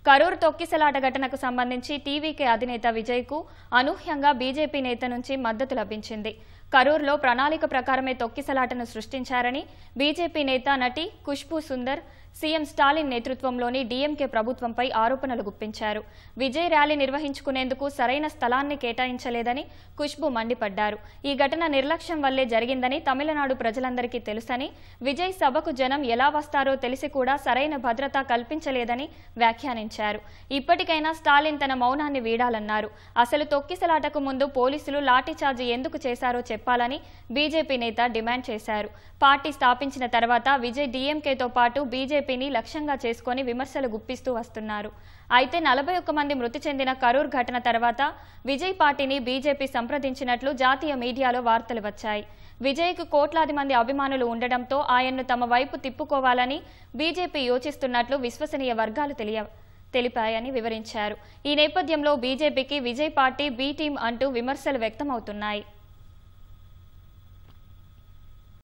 కరూర్ తొక్కిసలాట ఘటనకు సంబంధించి టీవీకే అధినేత విజయ్కు అనూహ్యంగా బీజేపీ నేత నుంచి మద్దతు లభించింది. కరూర్లో ప్రణాళిక ప్రకారమే తొక్కిసలాటను సృష్టించారని బీజేపీ నేత నటి ఖుష్బూ సుందర్ సీఎం స్టాలిన్ నేతృత్వంలోని డీఎంకే ప్రభుత్వంపై ఆరోపణలు గుప్పించారు. విజయ్ ర్యాలీ నిర్వహించుకునేందుకు సరైన స్థలాన్ని కేటాయించలేదని ఖుష్బూ మండిపడ్డారు. ఈ ఘటన నిర్లక్ష్యం వల్లే జరిగిందని తమిళనాడు ప్రజలందరికీ తెలుసని, విజయ్ సభకు జనం ఎలా వస్తారో తెలిసి కూడా సరైన భద్రత కల్పించలేదని వ్యాఖ్యానించారు. ఇప్పటికైనా స్టాలిన్ తన మౌనాన్ని వీడాలన్నారు. అసలు తొక్కిసలాటకు ముందు పోలీసులు లాఠీచార్జి ఎందుకు చేశారో చెప్పాలని బీజేపీ నేత డిమాండ్ చేశారు. పార్టీ స్థాపించిన తర్వాత విజయ్ డీఎంకేతో పాటు బీజేపీని లక్ష్యంగా చేసుకుని విమర్శలు గుప్పిస్తూ వస్తున్నారు. అయితే 41 మంది మృతి చెందిన కరూర్ ఘటన తర్వాత విజయ్ పార్టీని బీజేపీ సంప్రదించినట్లు జాతీయ మీడియాలో వార్తలు వచ్చాయి. విజయ్కు కోట్లాది మంది అభిమానులు ఉండడంతో ఆయన్ను తమ వైపు తిప్పుకోవాలని బీజేపీ యోచిస్తున్నట్లు విశ్వసనీయ వర్గాలు తెలిపాయని వివరించారు. ఈ నేపథ్యంలో బీజేపీకి విజయ్ పార్టీ బి టీం అంటూ విమర్శలు వ్యక్తమవుతున్నాయి.